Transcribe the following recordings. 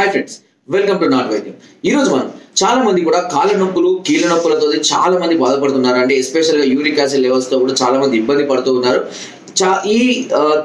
Hi friends, welcome to not వైద్యం. ఈ రోజు మనం చాలా మంది కూడా కాళ్ళ నొప్పులు, కీళ్ళ నొప్పులతో చాలా మంది బాధపడుతున్నారు. అంటే ఎస్పెషల్ గా యూరిక్ యాసిడ్ లెవెల్స్ తో కూడా చాలా మంది ఇబ్బంది పడుతూ ఉన్నారు. ఈ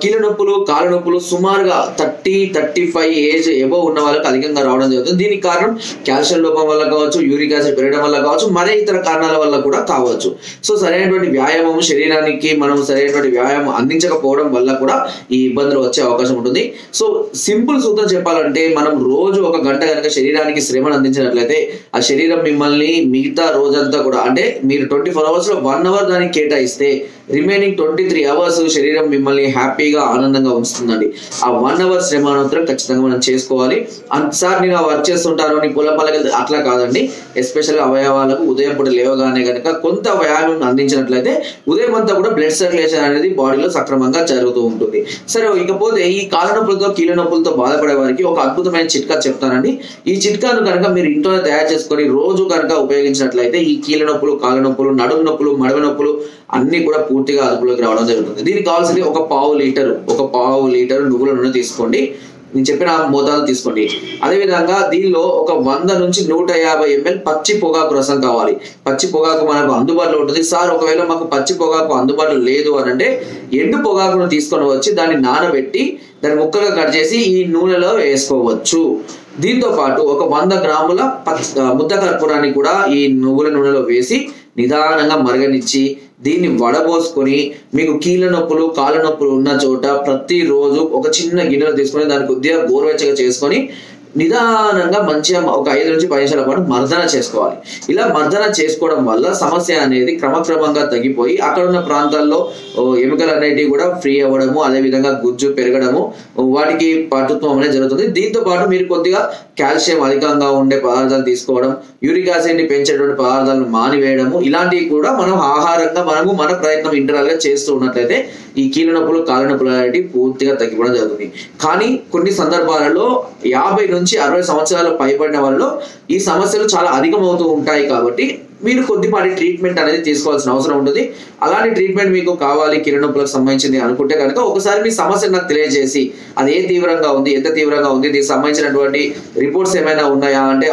కీళ్ళ నొప్పులు, కాళ్ళ నొప్పులు సుమారుగా 30-35 ఏజ్ ఎబో ఉన్న వాళ్ళకి అధికంగా రావడం జరుగుతుంది. దీనికి కారణం కాల్షియం లోపం వల్ల కావచ్చు, యూరిక్ యాసిడ్ పెరగడం వల్ల కావచ్చు, మరే ఇతర కారణాల వల్ల కూడా కావచ్చు. సో సరైనటువంటి వ్యాయామం, శరీరానికి మనం సరైనటువంటి వ్యాయామం అందించకపోవడం వల్ల కూడా ఈ ఇబ్బందులు వచ్చే అవకాశం ఉంటుంది. సో సింపుల్ సూత్రం చెప్పాలంటే, మనం రోజు 1 గంట కనుక శరీరానికి శ్రమను అందించినట్లయితే ఆ శరీరం మిమ్మల్ని మిగతా రోజంతా కూడా, అంటే మీరు 24 అవర్స్ లో 1 అవర్ దానికి కేటాయిస్తే రిమైనింగ్ 23 అవర్స్ శరీరం మిమ్మల్ని హ్యాపీగా, ఆనందంగా ఉంచుతుందండి. ఆ 1 అవర్ శ్రమ అనంతరం ఖచ్చితంగా మనం చేసుకోవాలి. సార్ నేను వర్క్ చేస్తుంటాను, నీ పొలం పల్లకి అట్లా కాదండి. ఎస్పెషల్గా అవయవాలకు ఉదయం పూట లేవగానే కనుక కొంత వ్యాయామం అందించినట్లయితే ఉదయం అంతా కూడా బ్లడ్ సర్క్యులేషన్ అనేది బాడీలో సక్రమంగా జరుగుతూ ఉంటుంది. సరే, ఇకపోతే ఈ కాళ్ళ నొప్పులతో, కీళ్ళ నొప్పులతో బాధపడే వారికి ఒక అద్భుతమైన చిట్కా చెప్తానండి. ఈ చిట్కాను కనుక మీరు ఇంట్లోనే తయారు చేసుకొని రోజు కనుక ఉపయోగించినట్లయితే ఈ కీళ్ళ నొప్పులు, కాళ్ళ నొప్పులు, నడుము నొప్పులు, మడమ నొప్పులు అన్ని కూడా పూర్తిగా అదుపులోకి రావడం జరుగుతుంది. దీనికి కావాల్సింది ఒక పావు లీటర్ నువ్వుల నూనె తీసుకోండి. నేను చెప్పిన మోతాదు తీసుకోండి. అదేవిధంగా దీనిలో ఒక 100 నుంచి 150 ml పచ్చి పొగాకు రసం కావాలి. పచ్చి పొగాకు మనకు అందుబాటులో ఉంటుంది. సార్ ఒకవేళ మాకు పచ్చి పొగాకు అందుబాటులో లేదు అని అంటే ఎండు పొగాకును తీసుకొని వచ్చి దాన్ని నానబెట్టి దాన్ని ముక్కలుగా కట్ చేసి ఈ నూనెలో వేసుకోవచ్చు. దీంతో పాటు ఒక 100 గ్రాముల ముద్ద కర్పూరాన్ని కూడా ఈ నువ్వుల నూనెలో వేసి నిదానంగా మరగనిచ్చి దీన్ని వడబోసుకొని మీకు కీళ్ళ నొప్పులు, కాళ్ళ నొప్పులు ఉన్న చోట ప్రతిరోజు ఒక చిన్న గిన్నెలో తీసుకొని దాన్ని కొద్దిగా గోరువెచ్చగా చేసుకొని నిదానంగా మంచిగా ఒక 5 నుంచి 10 నిమిషాల పాటు మర్దన చేసుకోవాలి. ఇలా మర్దన చేసుకోవడం వల్ల సమస్య అనేది క్రమక్రమంగా తగ్గిపోయి అక్కడ ఉన్న ప్రాంతాల్లో ఎముకలు అనేటివి కూడా ఫ్రీ అవ్వడము, అదేవిధంగా గుజ్జు పెరగడము, వాటికి పటుత్వం అనేది జరుగుతుంది. దీంతో పాటు మీరు కొద్దిగా కాల్షియం అధికంగా ఉండే పదార్థాలు తీసుకోవడం, యూరిక్ యాసిడ్ ని పెంచేటువంటి పదార్థాలను మానివేయడము, ఇలాంటివి కూడా మనం ఆహారంగా మన ప్రయత్నం ఇంటర్వల్ గా చేస్తూ ఉన్నట్లయితే ఈ కీళ్ళ నొప్పులు, కాళ్ళ నొప్పులు అనేవి పూర్తిగా తగ్గిపోవడం జరుగుతుంది. కానీ కొన్ని సందర్భాలలో 50 నుంచి 60 సంవత్సరాలు పైబడిన వాళ్ళలో ఈ సమస్యలు చాలా అధికమవుతూ ఉంటాయి. కాబట్టి మీరు కొద్దిపాటి ట్రీట్మెంట్ అనేది తీసుకోవాల్సిన అవసరం ఉంటుంది. అలాంటి ట్రీట్మెంట్ మీకు కావాలి కీళ్ళ నొప్పులకు సంబంధించింది అనుకుంటే కనుక ఒకసారి మీ సమస్యను నాకు తెలియజేసి అది ఏ తీవ్రంగా ఉంది, ఎంత తీవ్రంగా ఉంది, దీనికి సంబంధించినటువంటి రిపోర్ట్స్ ఏమైనా ఉన్నాయా, అంటే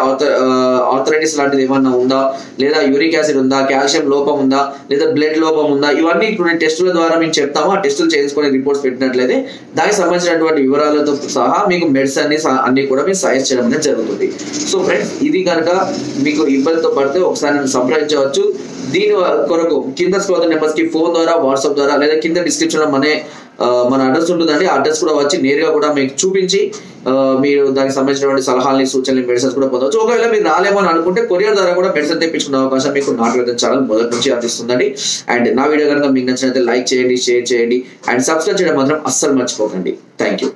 ఆర్థరైటిస్ లాంటిది ఏమైనా ఉందా, లేదా యూరిక్ యాసిడ్ ఉందా, కాల్షియం లోపం ఉందా, లేదా బ్లడ్ లోపం ఉందా, ఇవన్నీ ఇప్పుడు టెస్టుల ద్వారా మేము చెప్తాము. ఆ టెస్టులు చేసుకునే రిపోర్ట్స్ పెట్టినట్లయితే దానికి సంబంధించినటువంటి వివరాలతో సహా మీకు మెడిసిన్ అన్ని కూడా మేము సజెస్ట్ చేయడం అనేది జరుగుతుంది. సో ఫ్రెండ్స్, ఇది కనుక మీకు ఇబ్బందితో పడితే ఒకసారి సంప్రదించవచ్చు. దీని కొరకు కింద స్క్రోల్ నెంబర్స్ కి ఫోన్ ద్వారా, వాట్సాప్ ద్వారా, లేదా కింద డిస్క్రిప్షన్ లో మన అడ్రస్ ఉంటుందండి. ఆ అడ్రస్ కూడా వచ్చి నేరుగా కూడా మీకు చూపించి మీరు దానికి సంబంధించినటువంటి సలహాలని, సూచనలు, మెడిసిన్స్ కూడా పొందవచ్చు. ఒకవేళ మీరు రాలేమో అని అనుకుంటే కొరియర్ ద్వారా కూడా మెడిసిన్ తెప్పించుకునే అవకాశం మీకు నాట్ వైద్యం ఛానల్ మొదటి నుంచి అందిస్తుందండి. అండ్ నా వీడియో కనుక మీకు నచ్చినట్లయితే లైక్ చేయండి, షేర్ చేయండి అండ్ సబ్స్క్రైబ్ చేయడం మాత్రం అస్సలు మర్చిపోకండి. Thank you.